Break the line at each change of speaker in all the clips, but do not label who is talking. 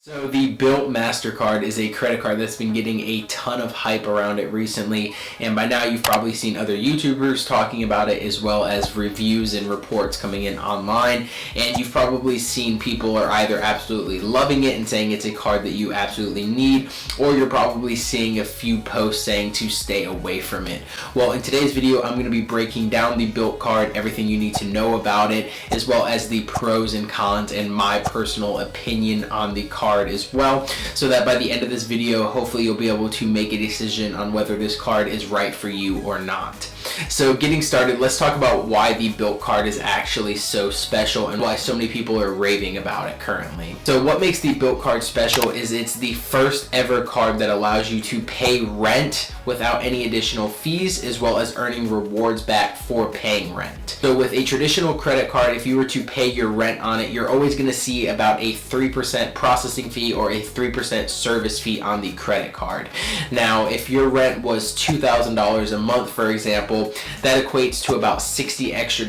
So the Bilt MasterCard is a credit card that's been getting a ton of hype around it recently, and by now you've probably seen other YouTubers talking about it as well as reviews and reports coming in online, and you've probably seen people are either absolutely loving it and saying it's a card that you absolutely need, or you're probably seeing a few posts saying to stay away from it. Well, in today's video I'm going to be breaking down the Bilt card, everything you need to know about it, as well as the pros and cons and my personal opinion on the card as well, so that by the end of this video hopefully you'll be able to make a decision on whether this card is right for you or not. So getting started, let's talk about why the Bilt card is actually so special and why so many people are raving about it currently. So what makes the Bilt card special is it's the first ever card that allows you to pay rent without any additional fees, as well as earning rewards back for paying rent. So with a traditional credit card, if you were to pay your rent on it, you're always going to see about a 3% processing fee or a 3% service fee on the credit card. Now, if your rent was $2,000 a month, for example, that equates to about $60 extra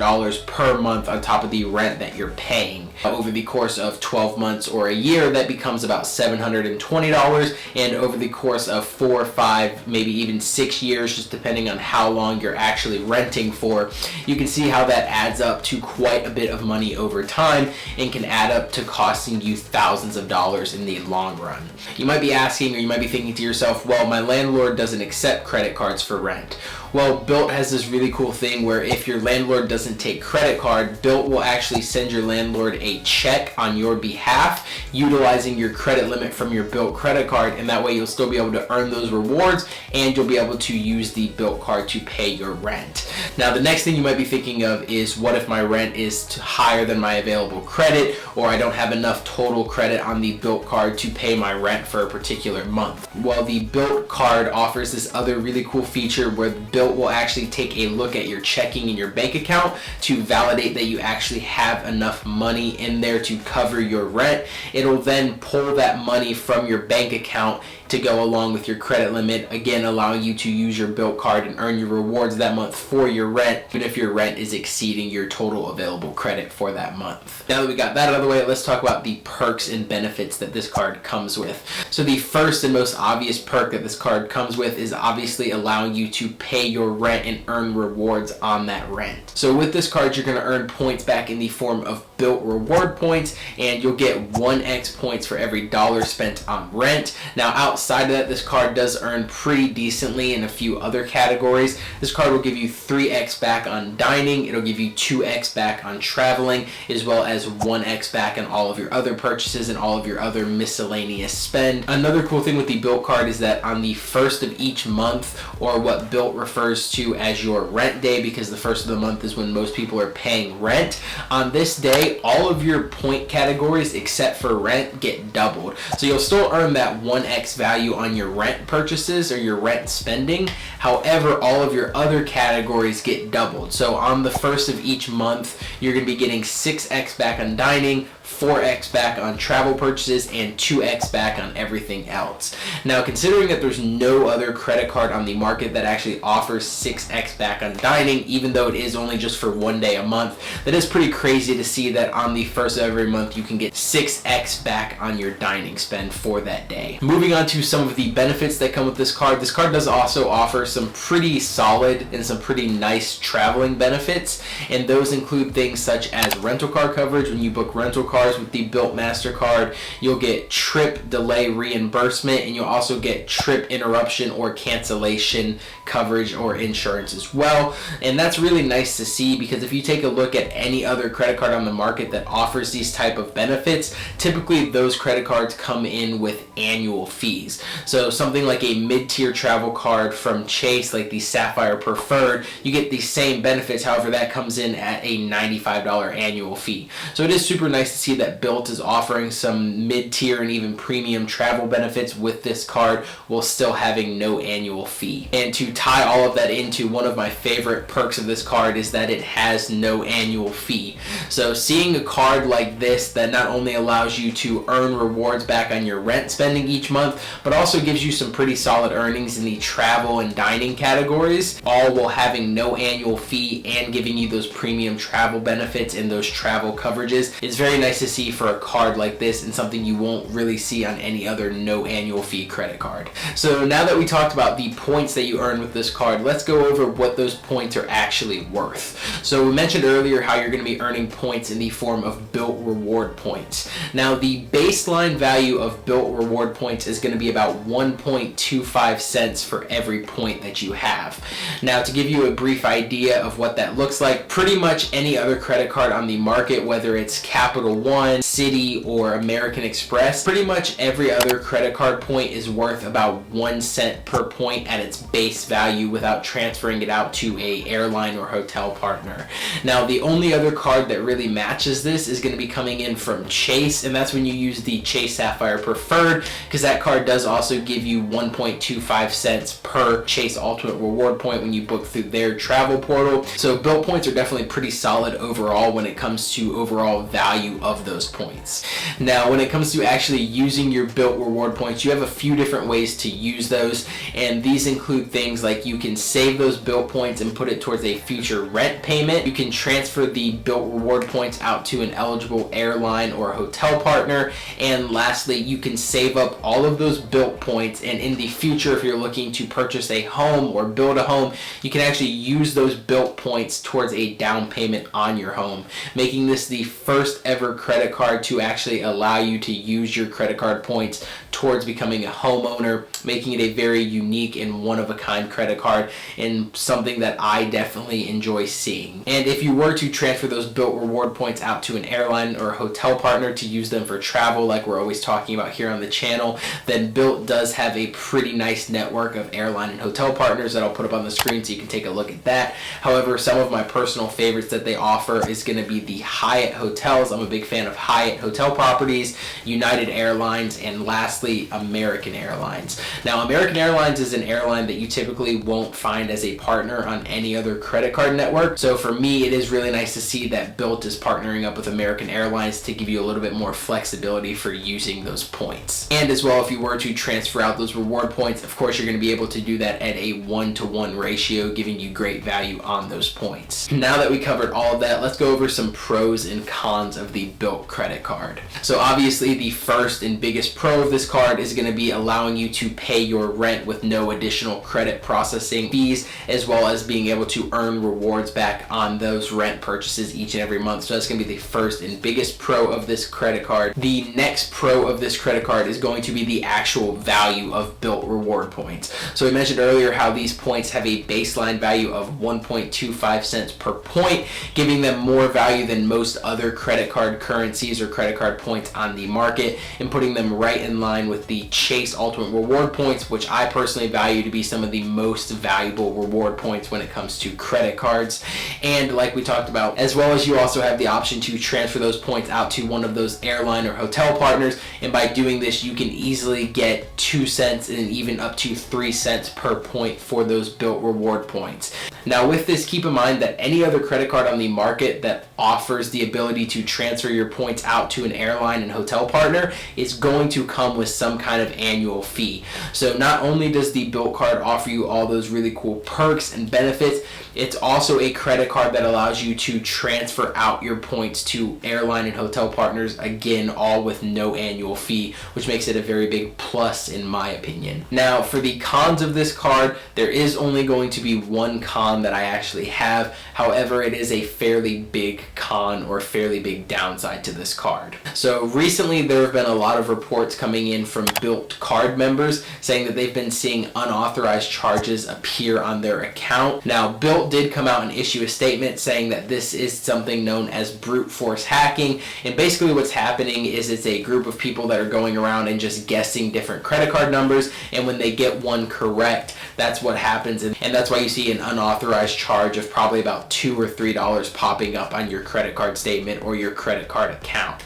per month on top of the rent that you're paying. Over the course of 12 months or a year, that becomes about $720, and over the course of 4 or 5, maybe even 6 years, just depending on how long you're actually renting for, you can see how that adds up to quite a bit of money over time and can add up to costing you thousands of dollars in the long run. You might be asking, or you might be thinking to yourself, well, my landlord doesn't accept credit cards for rent. Well, Bilt has this really cool thing where if your landlord doesn't take credit card, Bilt will actually send your landlord a check on your behalf utilizing your credit limit from your Bilt credit card, and that way you'll still be able to earn those rewards and you'll be able to use the Bilt card to pay your rent. Now, the next thing you might be thinking of is, what if my rent is higher than my available credit, or I don't have enough total credit on the Bilt card to pay my rent for a particular month? Well, the Bilt card offers this other really cool feature where Bilt will actually take a look at your checking and your bank account to validate that you actually have enough money in there to cover your rent. It'll then pull that money from your bank account to go along with your credit limit, again allowing you to use your Bilt card and earn your rewards that month for your rent, even if your rent is exceeding your total available credit for that month. Now that we got that out of the way, let's talk about the perks and benefits that this card comes with. So the first and most obvious perk that this card comes with is obviously allowing you to pay your rent and earn rewards on that rent. So with this card, you're going to earn points back in the form of Bilt reward points, and you'll get 1x points for every dollar spent on rent. Now, outside of that, this card does earn pretty decently in a few other categories. This card will give you 3x back on dining, it'll give you 2x back on traveling, as well as 1x back on all of your other purchases and all of your other miscellaneous spend. Another cool thing with the Bilt card is that on the first of each month, or what Bilt refers to as your rent day, because the first of the month is when most people are paying rent, on this day all of your point categories except for rent get doubled. So you'll still earn that 1x value on your rent purchases or your rent spending. However, all of your other categories get doubled. So on the first of each month, you're going to be getting 6x back on dining, 4x back on travel purchases, and 2x back on everything else. Now, considering that there's no other credit card on the market that actually offers 6x back on dining, even though it is only just for one day a month, that is pretty crazy to see that on the first of every month you can get 6x back on your dining spend for that day. Moving on to some of the benefits that come with this card does also offer some pretty solid and some pretty nice traveling benefits, and those include things such as rental car coverage. When you book rental cars with the Bilt MasterCard, you'll get trip delay reimbursement, and you'll also get trip interruption or cancellation coverage or insurance as well. And that's really nice to see, because if you take a look at any other credit card on the market that offers these type of benefits, typically those credit cards come in with annual fees. So something like a mid-tier travel card from Chase, like the Sapphire Preferred, you get the same benefits, however that comes in at a $95 annual fee. So it is super nice to see that Bilt is offering some mid-tier and even premium travel benefits with this card while still having no annual fee. And to tie all of that into one of my favorite perks of this card is that it has no annual fee. So seeing a card like this that not only allows you to earn rewards back on your rent spending each month, but also gives you some pretty solid earnings in the travel and dining categories, all while having no annual fee and giving you those premium travel benefits and those travel coverages, is very nice to see for a card like this, and something you won't really see on any other no annual fee credit card. So now that we talked about the points that you earn with this card, let's go over what those points are actually worth. So we mentioned earlier how you're going to be earning points in the form of Bilt reward points. Now the baseline value of Bilt reward points is going to be about 1.25 cents for every point that you have. Now to give you a brief idea of what that looks like, pretty much any other credit card on the market, whether it's Capital One, Citi, or American Express, pretty much every other credit card point is worth about 1 cent per point at its base value without transferring it out to a airline or hotel partner. Now the only other card that really matches this is going to be coming in from Chase, and that's when you use the Chase Sapphire Preferred, because that card does also give you 1.25 cents per Chase Ultimate Reward point when you book through their travel portal. So Bilt points are definitely pretty solid overall when it comes to overall value of those points. Now when it comes to actually using your Bilt reward points, you have a few different ways to use those, and these include things like you can save those Bilt points and put it towards a future rent payment. You can transfer the Bilt reward points out to an eligible airline or hotel partner, and lastly you can save up all of those Bilt points, and in the future if you're looking to purchase a home or build a home, you can actually use those Bilt points towards a down payment on your home, making this the first ever credit card to actually allow you to use your credit card points towards becoming a homeowner, making it a very unique and one-of-a-kind credit card, and something that I definitely enjoy seeing. And if you were to transfer those Bilt reward points out to an airline or hotel partner to use them for travel, like we're always talking about here on the channel, then Bilt does have a pretty nice network of airline and hotel partners that I'll put up on the screen so you can take a look at that. However, some of my personal favorites that they offer is going to be the Hyatt hotels. I'm a big fan of Hyatt hotel properties, United Airlines, and lastly American Airlines. Now American Airlines is an airline that you typically won't find as a partner on any other credit card network, so for me it is really nice to see that Bilt is partnering up with American Airlines to give you a little bit more flexibility for using those points. And as well, if you were to transfer out those reward points, of course you're going to be able to do that at a 1-to-1 ratio, giving you great value on those points. Now that we covered all of that, let's go over some pros and cons of the Bilt credit card. So obviously the first and biggest pro of this card is going to be allowing you to pay your rent with no additional credit processing fees, as well as being able to earn rewards back on those rent purchases each and every month. So that's going to be the first and biggest pro of this credit card. The next pro of this credit card is going to be the actual value of Bilt reward points. So we mentioned earlier how these points have a baseline value of 1.25 cents per point, giving them more value than most other credit card currencies or credit card points on the market, and putting them right in line with the Chase Ultimate Reward points, which I personally value to be some of the most valuable reward points when it comes to credit cards. And like we talked about, as well as you also have the option to transfer those points out to one of those airline or hotel partners, and by doing this you can easily get 2 cents and even up to 3 cents per point for those Bilt reward points. Now with this, keep in mind that any other credit card on the market that offers the ability to transfer your points out to an airline and hotel partner is going to come with some kind of annual fee. So not only does the Bilt card offer you all those really cool perks and benefits, it's also a credit card that allows you to transfer out your points to airline and hotel partners, again all with no annual fee, which makes it a very big plus in my opinion. Now for the cons of this card, there is only going to be one con that I actually have. However, it is a fairly big con or fairly big downside to this card. So recently there have been a lot of reports coming in from Bilt card members saying that they've been seeing unauthorized charges appear on their account. Now Bilt did come out and issue a statement saying that this is something known as brute force hacking, and basically what's happening is it's a group of people that are going around and just guessing different credit card numbers, and when they get one correct, that's what happens, and that's why you see an unauthorized charge of probably about $2 or $3 popping up on your credit card statement or your credit card account.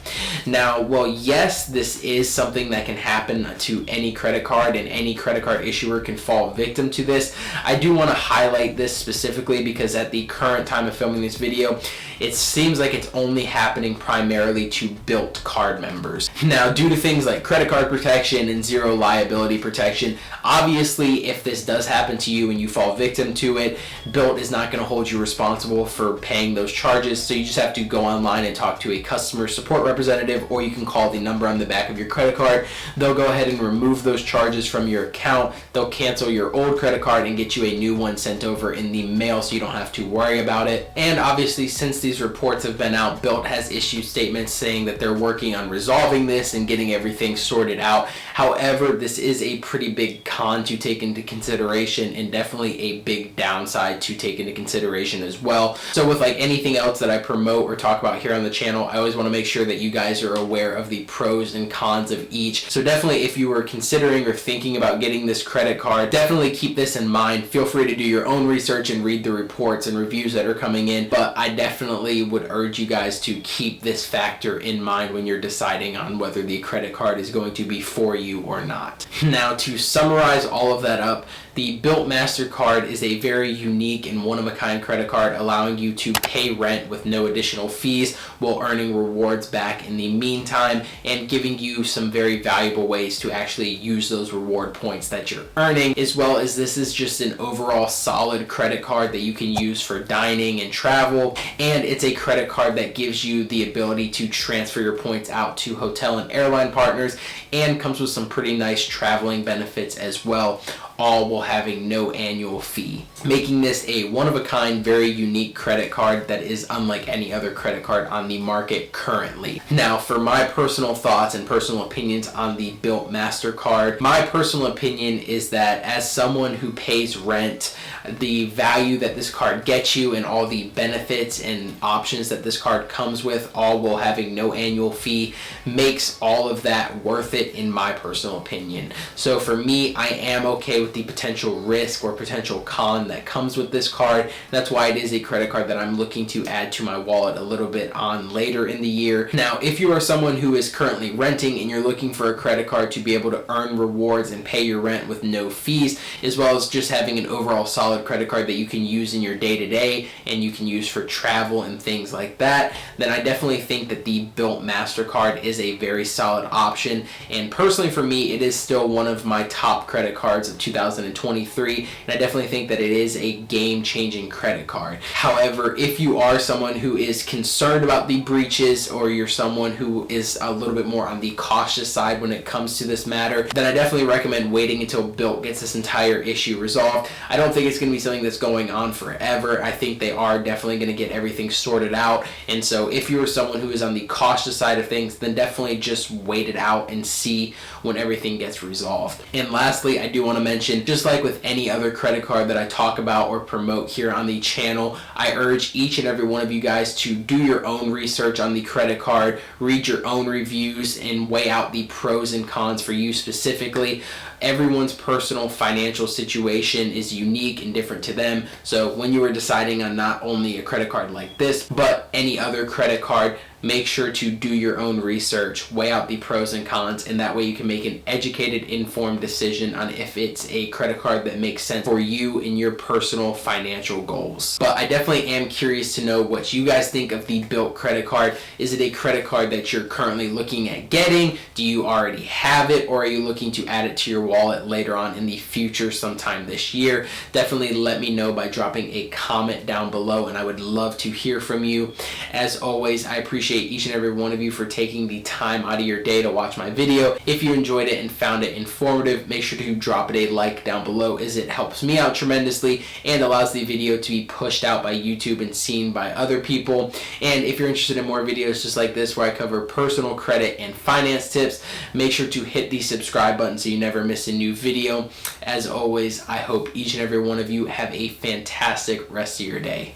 Now, well, yes, this is something that can happen to any credit card, and any credit card issuer can fall victim to this. I do want to highlight this specifically because at the current time of filming this video, it seems like it's only happening primarily to Bilt card members. Now, due to things like credit card protection and zero liability protection, obviously if this does happen to you and you fall victim to it, Bilt is not going to hold you responsible for paying those charges. So you just have to go online and talk to a customer support representative, or you can call the number on the back of your credit card. They'll go ahead and remove those charges from your account. They'll cancel your old credit card and get you a new one sent over in the mail, so you don't have to worry about it. And obviously, since these reports have been out, Bilt has issued statements saying that they're working on resolving this and getting everything sorted out. However, this is a pretty big con to take into consideration, and definitely a big downside to take into consideration as well. So with like anything else that I promote or talk about here on the channel, I always want to make sure that you guys are aware of the pros and cons of each. So definitely, if you were considering or thinking about getting this credit card, definitely keep this in mind. Feel free to do your own research and read the reports and reviews that are coming in, but I definitely would urge you guys to keep this factor in mind when you're deciding on whether the credit card is going to be for you or not. Now, to summarize all of that up, the Bilt MasterCard is a very unique and one-of-a-kind credit card, allowing you to pay rent with no additional fees while earning rewards back in the meantime, and giving you some very valuable ways to actually use those reward points that you're earning, as well as this is just an overall solid credit card that you can use for dining and travel. And it's a credit card that gives you the ability to transfer your points out to hotel and airline partners, and comes with some pretty nice traveling benefits as well, all while having no annual fee, making this a one-of-a-kind, very unique credit card that is unlike any other credit card on the market currently. Now, for my personal thoughts and personal opinions on the Bilt MasterCard, my personal opinion is that as someone who pays rent, the value that this card gets you and all the benefits and options that this card comes with, all while having no annual fee, makes all of that worth it in my personal opinion. So for me, I am okay with the potential risk or potential con that comes with this card. That's why it is a credit card that I'm looking to add to my wallet a little bit on later in the year. Now, if you are someone who is currently renting and you're looking for a credit card to be able to earn rewards and pay your rent with no fees, as well as just having an overall solid credit card that you can use in your day-to-day and you can use for travel and things like that, then I definitely think that the Bilt MasterCard is a very solid option. And personally for me, it is still one of my top credit cards of 2023, and I definitely think that it is a game-changing credit card. However, if you are someone who is concerned about the breaches, or you're someone who is a little bit more on the cautious side when it comes to this matter, then I definitely recommend waiting until Bilt gets this entire issue resolved. I don't think it's going to be something that's going on forever. I think they are definitely going to get everything sorted out, and so if you are someone who is on the cautious side of things, then definitely just wait it out and see when everything gets resolved. And lastly, I do want to mention, just like with any other credit card that I talk about or promote here on the channel, I urge each and every one of you guys to do your own research on the credit card, read your own reviews, and weigh out the pros and cons for you specifically. Everyone's personal financial situation is unique and different to them. So when you are deciding on not only a credit card like this, but any other credit card, make sure to do your own research, weigh out the pros and cons, and that way you can make an educated, informed decision on if it's a credit card that makes sense for you and your personal financial goals. But I definitely am curious to know what you guys think of the Bilt credit card. Is it a credit card that you're currently looking at getting? Do you already have it, or are you looking to add it to your wallet later on in the future sometime this year? Definitely let me know by dropping a comment down below, and I would love to hear from you. As always, I appreciate each and every one of you for taking the time out of your day to watch my video. If you enjoyed it and found it informative, make sure to drop it a like down below, as it helps me out tremendously and allows the video to be pushed out by YouTube and seen by other people. And if you're interested in more videos just like this where I cover personal credit and finance tips, make sure to hit the subscribe button so you never miss a new video. As always, I hope each and every one of you have a fantastic rest of your day.